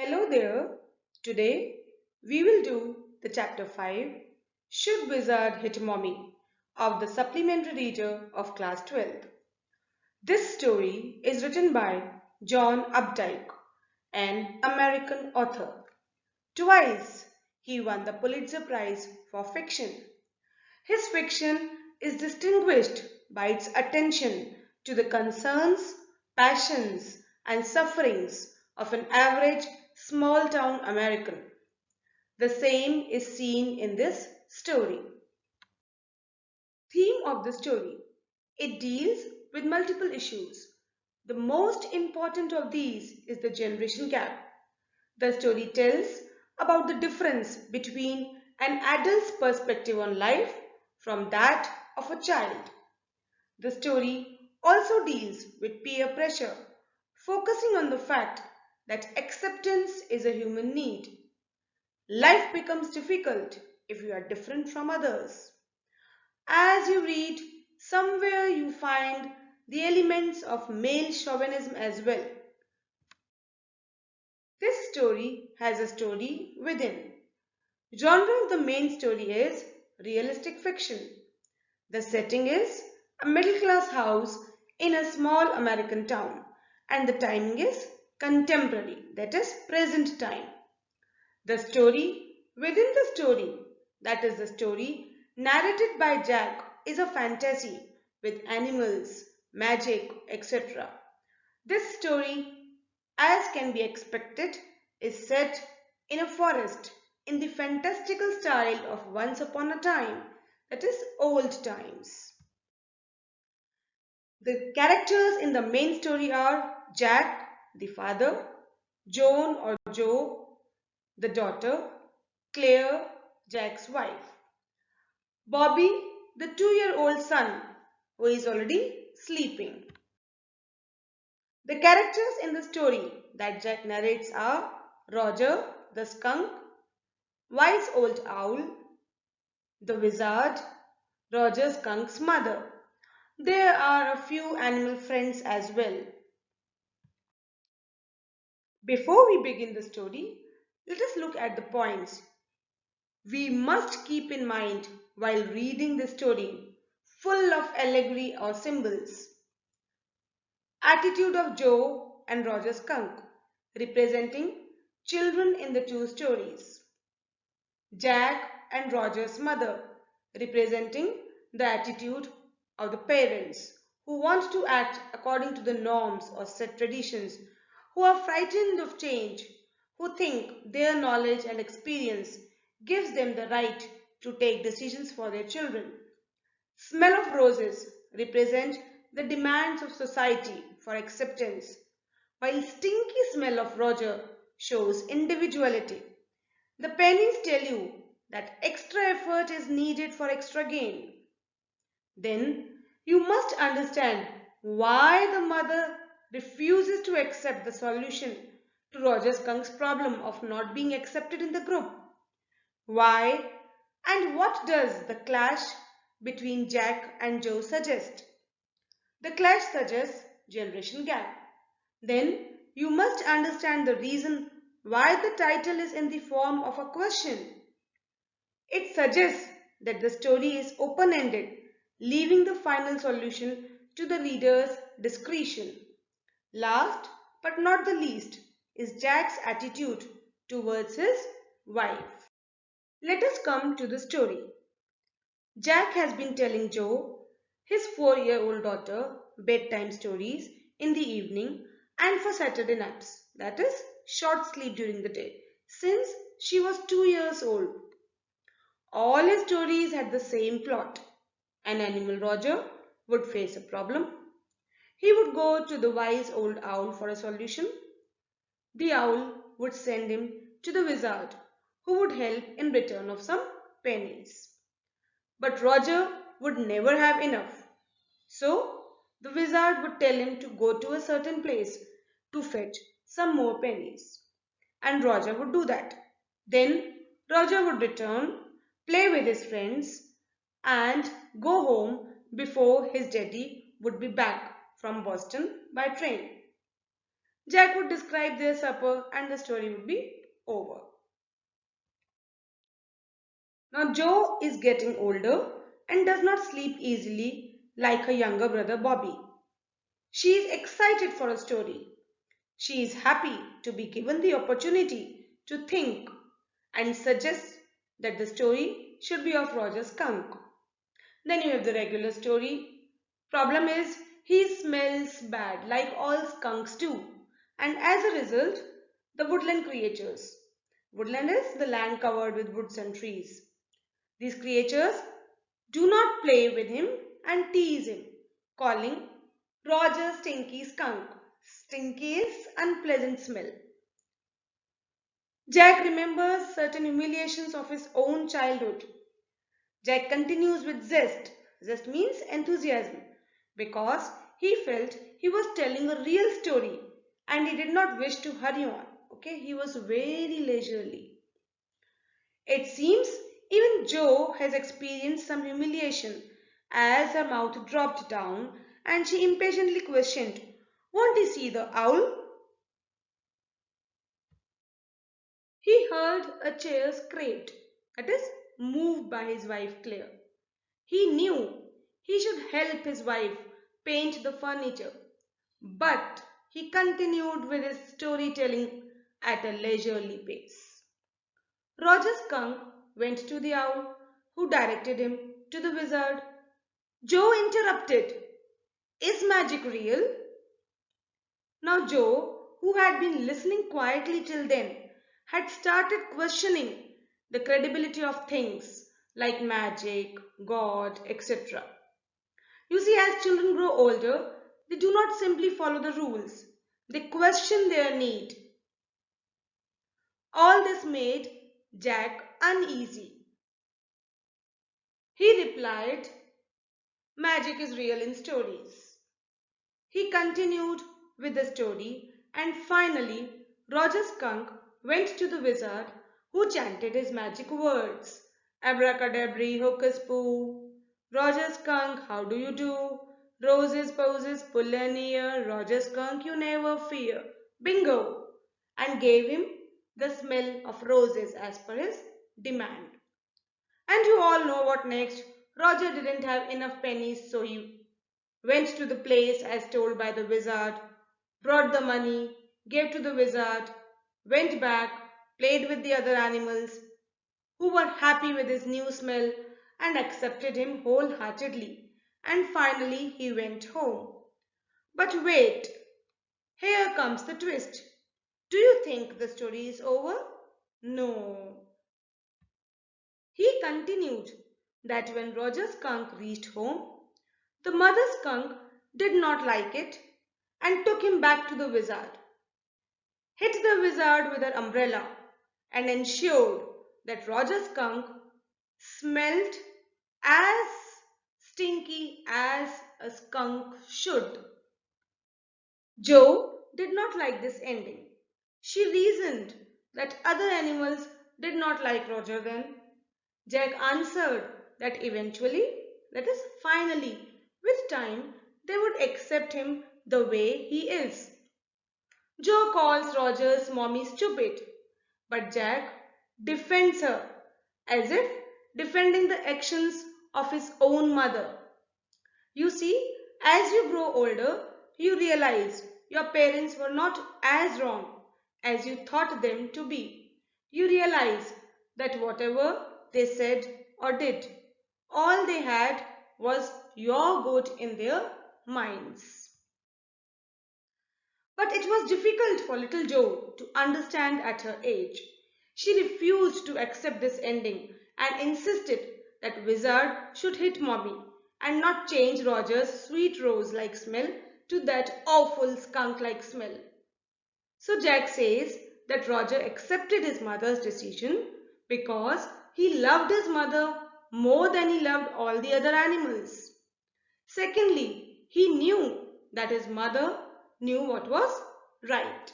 Hello there. Today we will do the chapter 5 Should Wizard Hit Mommy of the supplementary reader of class 12th. This story is written by John Updike, an American author. Twice he won the Pulitzer Prize for fiction. His fiction is distinguished by its attention to the concerns, passions, and sufferings of an average small town American. The same is seen in this story. Theme of the story. It deals with multiple issues. The most important of these is the generation gap. The story tells about the difference between an adult's perspective on life from that of a child. The story also deals with peer pressure, focusing on the fact that acceptance is a human need. Life becomes difficult if you are different from others. As you read, somewhere you find the elements of male chauvinism as well. This story has a story within. Genre of the main story is realistic fiction. The setting is a middle class house in a small American town, and the timing is contemporary, that is, present time. The story within the story, that is, the story narrated by Jack, is a fantasy with animals, magic, etc. This story, as can be expected, is set in a forest in the fantastical style of Once Upon a Time, that is, old times. The characters in the main story are Jack, the father, Joan or Jo, the daughter, Claire, Jack's wife, Bobby, the 2-year-old son, who is already sleeping. The characters in the story that Jack narrates are Roger, the skunk, wise old owl, the wizard, Roger Skunk's mother. There are a few animal friends as well. Before we begin the story, let us look at the points we must keep in mind while reading the story, full of allegory or symbols. Attitude of Joe and Roger Skunk, representing children in the two stories. Jack and Roger's mother, representing the attitude of the parents who want to act according to the norms or set traditions, who are frightened of change, who think their knowledge and experience gives them the right to take decisions for their children. Smell of roses represent the demands of society for acceptance, while stinky smell of Roger shows individuality. The pennies tell you that extra effort is needed for extra gain. Then you must understand why the mother refuses to accept the solution to Roger Skunk's problem of not being accepted in the group. Why and what does the clash between Jack and Joe suggest? The clash suggests generation gap. Then you must understand the reason why the title is in the form of a question. It suggests that the story is open-ended, leaving the final solution to the reader's discretion. Last but not the least is Jack's attitude towards his wife. Let us come to the story. Jack has been telling Joe, his 4-year-old daughter, bedtime stories in the evening and for Saturday naps, that is, short sleep during the day, since she was 2 years old. All his stories had the same plot. An animal Roger would face a problem. He would go to the wise old owl for a solution. The owl would send him to the wizard, who would help in return of some pennies. But Roger would never have enough. So the wizard would tell him to go to a certain place to fetch some more pennies. And Roger would do that. Then Roger would return, play with his friends, and go home before his daddy would be back from Boston by train. Jack would describe their supper and the story would be over. Now Joe is getting older and does not sleep easily like her younger brother Bobby. She is excited for a story. She is happy to be given the opportunity to think and suggests that the story should be of Roger Skunk. Then you have the regular story. Problem is, he smells bad like all skunks do, and as a result, the woodland creatures. Woodland is the land covered with woods and trees. These creatures do not play with him and tease him, calling Roger Stinky Skunk. Stinky is unpleasant smell. Jack remembers certain humiliations of his own childhood. Jack continues with zest. Zest means enthusiasm because he felt he was telling a real story and he did not wish to hurry on. Okay, he was very leisurely. It seems even Jo has experienced some humiliation as her mouth dropped down and she impatiently questioned, "Won't he see the owl?" He heard a chair scraped, that is, moved by his wife Claire. He knew he should help his wife paint the furniture, but he continued with his storytelling at a leisurely pace. Roger Skunk went to the owl, who directed him to the wizard. Joe interrupted. "Is magic real?" Now Joe, who had been listening quietly till then, had started questioning the credibility of things like magic, God, etc. You see, as children grow older, they do not simply follow the rules. They question their need. All this made Jack uneasy. He replied, "Magic is real in stories." He continued with the story and finally Roger Skunk went to the wizard who chanted his magic words. Abracadabra, hocus poo. Roger Skunk, how do you do? Roses, posies, pull an ear. Roger Skunk, you never fear. Bingo! And gave him the smell of roses as per his demand. And you all know what next. Roger didn't have enough pennies, so he went to the place as told by the wizard, brought the money, gave to the wizard, went back, played with the other animals, who were happy with his new smell and accepted him wholeheartedly. And finally he went home. But wait, here comes the twist. Do you think the story is over? No. He continued that when Roger Skunk reached home, the mother skunk did not like it and took him back to the wizard, hit the wizard with her umbrella, and ensured that Roger Skunk smelt as stinky as a skunk should. Jo did not like this ending. She reasoned that other animals did not like Roger then. Jack answered that eventually, that is, finally, with time, they would accept him the way he is. Joe calls Roger's mommy stupid, but Jack defends her as if defending the actions of his own mother. You see, as you grow older, you realize your parents were not as wrong as you thought them to be. You realize that whatever they said or did, all they had was your good in their minds. But it was difficult for little Jo to understand at her age. She refused to accept this ending and insisted that Wizard should hit Mommy and not change Roger's sweet rose-like smell to that awful skunk-like smell. So Jack says that Roger accepted his mother's decision because he loved his mother more than he loved all the other animals. Secondly, he knew that his mother knew what was right.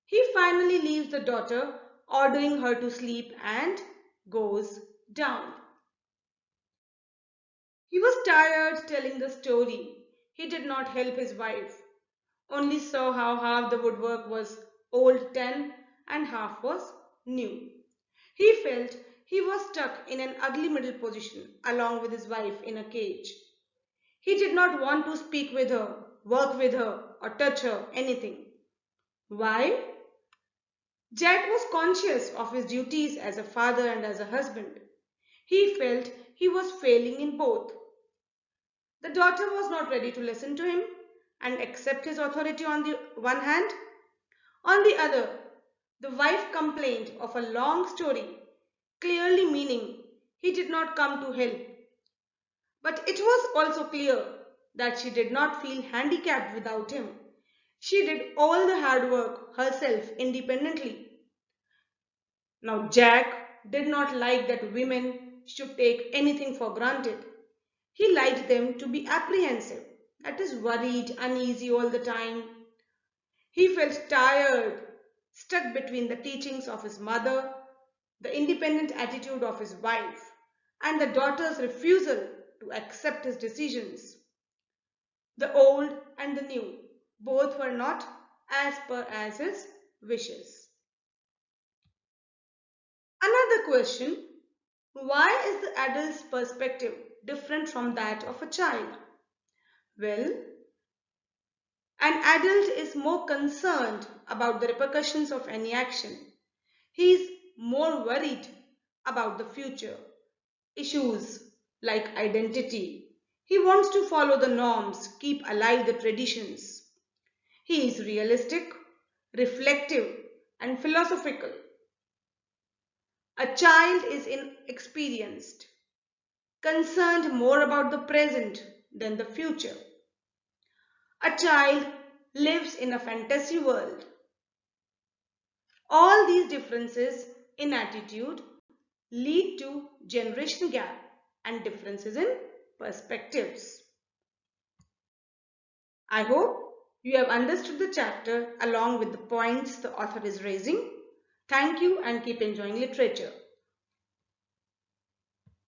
He finally leaves the daughter, ordering her to sleep and goes down. He was tired telling the story. He did not help his wife. only saw how half the woodwork was old tin and half was new. He felt he was stuck in an ugly middle position along with his wife in a cage. He did not want to speak with her, work with her, or touch her, anything. Why? Jack was conscious of his duties as a father and as a husband. He felt he was failing in both. The daughter was not ready to listen to him and accept his authority on the one hand. On the other, the wife complained of a long story, clearly meaning he did not come to help. But it was also clear that she did not feel handicapped without him. She did all the hard work herself independently. Now, Jack did not like that women should take anything for granted. He liked them to be apprehensive, that is, worried, uneasy all the time. He felt tired, stuck between the teachings of his mother, the independent attitude of his wife, and the daughter's refusal to accept his decisions. The old and the new, both were not as per as his wishes. Another question: why is the adult's perspective different from that of a child? Well, an adult is more concerned about the repercussions of any action. He is more worried about the future, issues like identity. He wants to follow the norms, keep alive the traditions. He is realistic, reflective, and philosophical. A child is inexperienced, concerned more about the present than the future. A child lives in a fantasy world. All these differences in attitude lead to generation gap and differences in perspectives. I hope you have understood the chapter along with the points the author is raising. Thank you and keep enjoying literature.